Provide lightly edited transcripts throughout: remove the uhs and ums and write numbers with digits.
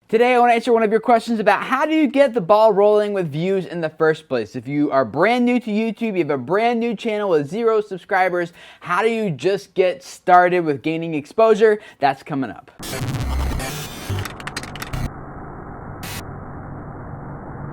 Today I want to answer one of your questions about how do you get the ball rolling with views in the first place. If you are brand new to YouTube, you have a brand new channel with 0 subscribers, how do you just get started with gaining exposure? That's coming up.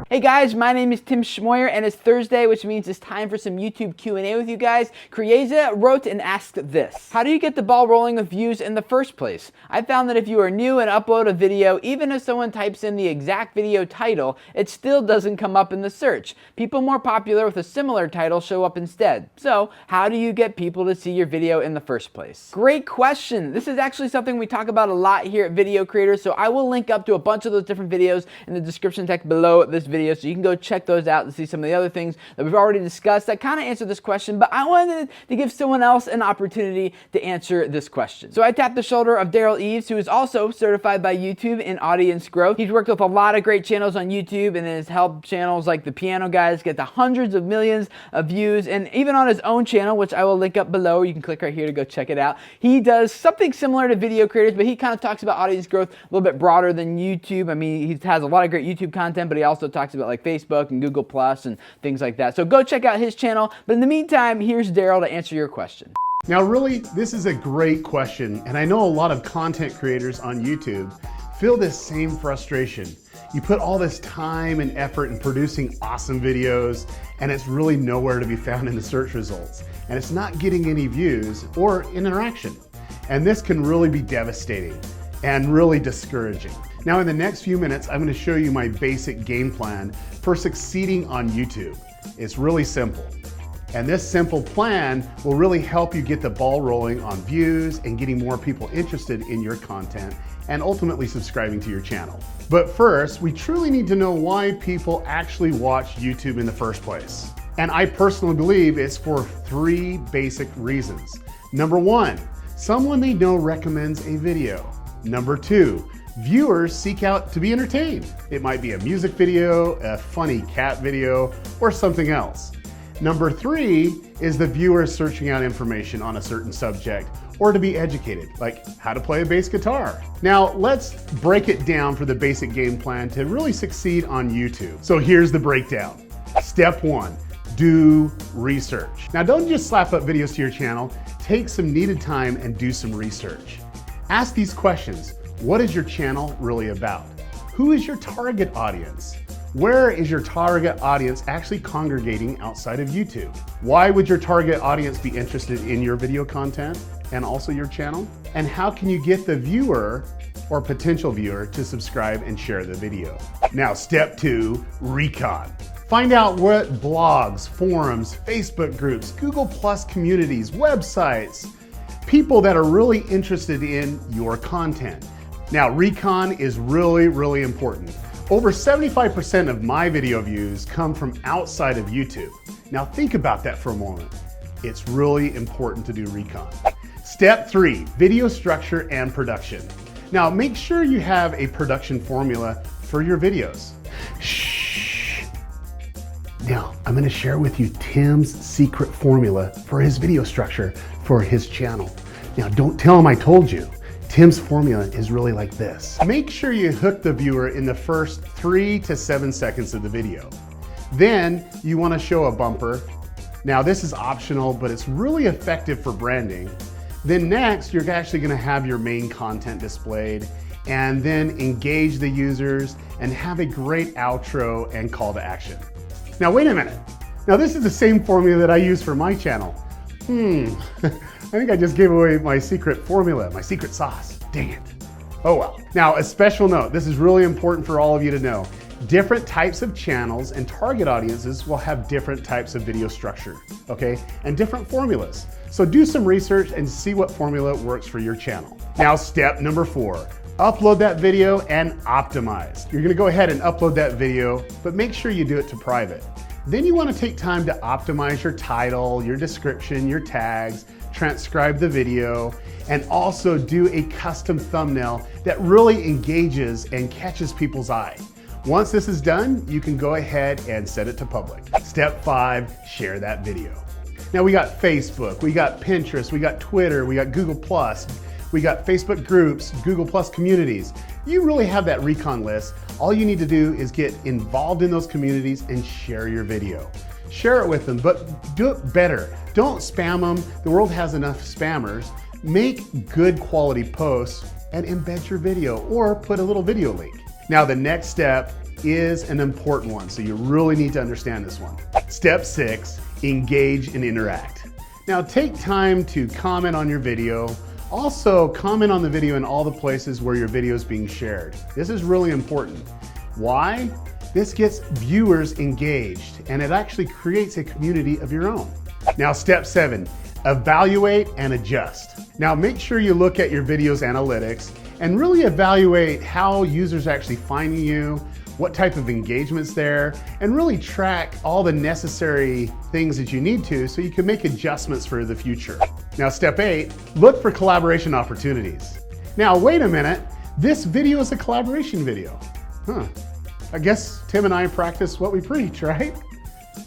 Hey guys, my name is Tim Schmoyer and it's Thursday, which means it's time for some YouTube Q&A with you guys. Krieza wrote and asked this: how do you get the ball rolling with views in the first place? I found that if you are new and upload a video, even if someone types in the exact video title, it still doesn't come up in the search. People more popular with a similar title show up instead. So, how do you get people to see your video in the first place? Great question. This is actually something we talk about a lot here at Video Creators, so I will link up to a bunch of those different videos in the description text below this video, so you can go check those out and see some of the other things that we've already discussed that kind of answer this question, but I wanted to give someone else an opportunity to answer this question. So I tapped the shoulder of Derral Eves, who is also certified by YouTube in audience growth. He's worked with a lot of great channels on YouTube and has helped channels like the Piano Guys get to hundreds of millions of views, and even on his own channel, which I will link up below, you can click right here to go check it out. He does something similar to Video Creators, but he kind of talks about audience growth a little bit broader than YouTube. I mean, he has a lot of great YouTube content, but he also talks about like Facebook and Google Plus and things like that. So go check out his channel. But in the meantime, here's Derral to answer your question. Now really, this is a great question, and I know a lot of content creators on YouTube feel this same frustration. You put all this time and effort in producing awesome videos, and it's really nowhere to be found in the search results. And it's not getting any views or interaction. And this can really be devastating and really discouraging. Now in the next few minutes, I'm gonna show you my basic game plan for succeeding on YouTube. It's really simple. And this simple plan will really help you get the ball rolling on views and getting more people interested in your content and ultimately subscribing to your channel. But first, we truly need to know why people actually watch YouTube in the first place. And I personally believe it's for 3 basic reasons. Number 1, someone they know recommends a video. Number 2, viewers seek out to be entertained. It might be a music video, a funny cat video, or something else. Number 3 is the viewer searching out information on a certain subject or to be educated, like how to play a bass guitar. Now let's break it down for the basic game plan to really succeed on YouTube. So here's the breakdown. Step 1, do research. Now don't just slap up videos to your channel, take some needed time and do some research. Ask these questions. What is your channel really about? Who is your target audience? Where is your target audience actually congregating outside of YouTube? Why would your target audience be interested in your video content and also your channel? And how can you get the viewer or potential viewer to subscribe and share the video? Now, step 2, recon. Find out what blogs, forums, Facebook groups, Google Plus communities, websites, people that are really interested in your content. Now, recon is really, really important. Over 75% of my video views come from outside of YouTube. Now think about that for a moment. It's really important to do recon. Step 3, video structure and production. Now make sure you have a production formula for your videos. Shh. Now I'm gonna share with you Tim's secret formula for his video structure for his channel. Now don't tell him I told you. Tim's formula is really like this. Make sure you hook the viewer in the first 3 to 7 seconds of the video. Then you want to show a bumper. Now this is optional, but it's really effective for branding. Then next, you're actually going to have your main content displayed and then engage the users and have a great outro and call to action. Now wait a minute. Now this is the same formula that I use for my channel. I think I just gave away my secret formula, my secret sauce. Dang it. Oh well. Now, a special note. This is really important for all of you to know. Different types of channels and target audiences will have different types of video structure, okay? And different formulas. So do some research and see what formula works for your channel. Now, step number 4. Upload that video and optimize. You're gonna go ahead and upload that video, but make sure you do it to private. Then you want to take time to optimize your title, your description, your tags, transcribe the video, and also do a custom thumbnail that really engages and catches people's eye. Once this is done, you can go ahead and set it to public. Step 5, share that video. Now we got Facebook, we got Pinterest, we got Twitter, we got Google Plus, we got Facebook groups, Google Plus communities. You really have that recon list. All you need to do is get involved in those communities and share your video. Share it with them, but do it better. Don't spam them. The world has enough spammers. Make good quality posts and embed your video or put a little video link. Now the next step is an important one, so you really need to understand this one. Step 6, engage and interact. Now take time to comment on your video. Also comment on the video in all the places where your video is being shared. This is really important. Why? This gets viewers engaged and it actually creates a community of your own. Now step 7, evaluate and adjust. Now make sure you look at your video's analytics and really evaluate how users are actually finding you, what type of engagement's there, and really track all the necessary things that you need to so you can make adjustments for the future. Now step 8, look for collaboration opportunities. Now wait a minute, this video is a collaboration video. I guess Tim and I practice what we preach, right?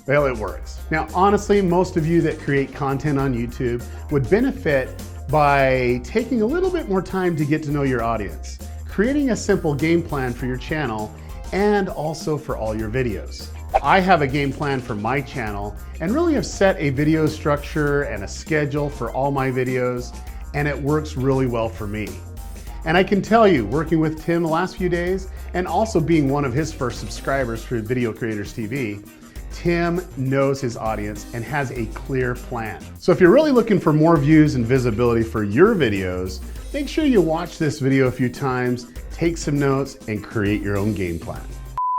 Well, it works. Now honestly, most of you that create content on YouTube would benefit by taking a little bit more time to get to know your audience, creating a simple game plan for your channel and also for all your videos. I have a game plan for my channel and really have set a video structure and a schedule for all my videos, and it works really well for me. And I can tell you, working with Tim the last few days and also being one of his first subscribers for Video Creators TV, Tim knows his audience and has a clear plan. So if you're really looking for more views and visibility for your videos, make sure you watch this video a few times, take some notes, and create your own game plan.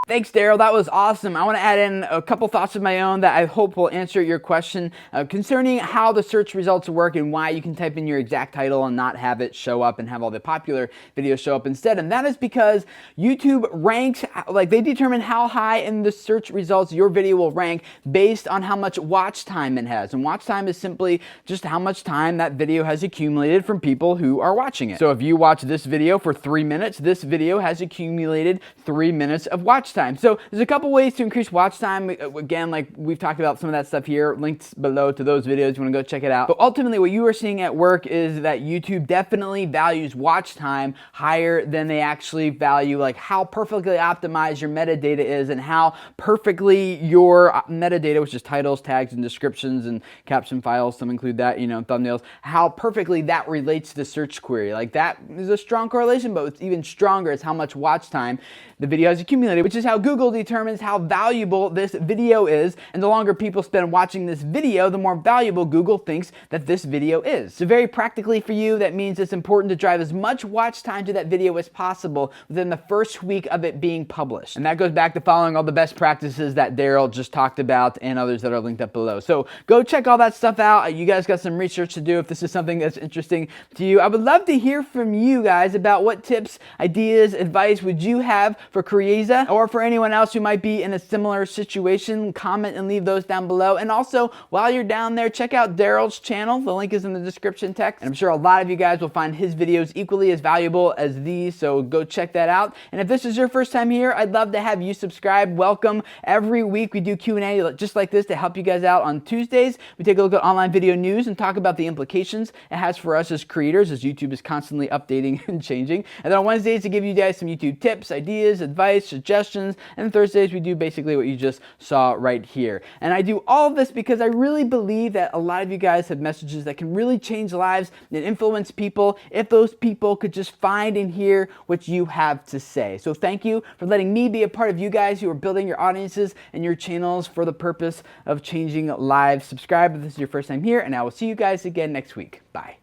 Thanks, Daryl. That was awesome. I want to add in a couple thoughts of my own that I hope will answer your question concerning how the search results work and why you can type in your exact title and not have it show up and have all the popular videos show up instead. And that is because YouTube ranks, like they determine how high in the search results your video will rank based on how much watch time it has. And watch time is simply just how much time that video has accumulated from people who are watching it. So if you watch this video for 3 minutes, this video has accumulated 3 minutes of watch time. So there's a couple ways to increase watch time. Again, like we've talked about some of that stuff here, links below to those videos. You want to go check it out. But ultimately what you are seeing at work is that YouTube definitely values watch time higher than they actually value like how perfectly optimized your metadata is and how perfectly your metadata, which is titles, tags, and descriptions and caption files, some include that, thumbnails, how perfectly that relates to the search query. Like that is a strong correlation, but what's even stronger is how much watch time the video has accumulated, which is how Google determines how valuable this video is. And the longer people spend watching this video, the more valuable Google thinks that this video is. So very practically for you, that means it's important to drive as much watch time to that video as possible within the first week of it being published. And that goes back to following all the best practices that Daryl just talked about and others that are linked up below. So go check all that stuff out. You guys got some research to do if this is something that's interesting to you. I would love to hear from you guys about what tips, ideas, advice would you have for Crieza or for anyone else who might be in a similar situation. Comment and leave those down below. And also, while you're down there, check out Daryl's channel. The link is in the description text. And I'm sure a lot of you guys will find his videos equally as valuable as these, so go check that out. And if this is your first time here, I'd love to have you subscribe. Welcome. Every week we do Q&A just like this to help you guys out. On Tuesdays, we take a look at online video news and talk about the implications it has for us as creators, as YouTube is constantly updating and changing. And then on Wednesdays, to give you guys some YouTube tips, ideas, advice, suggestions. And Thursdays, we do basically what you just saw right here. And I do all of this because I really believe that a lot of you guys have messages that can really change lives and influence people if those people could just find and hear what you have to say. So thank you for letting me be a part of you guys who are building your audiences and your channels for the purpose of changing lives. Subscribe if this is your first time here, and I will see you guys again next week. Bye.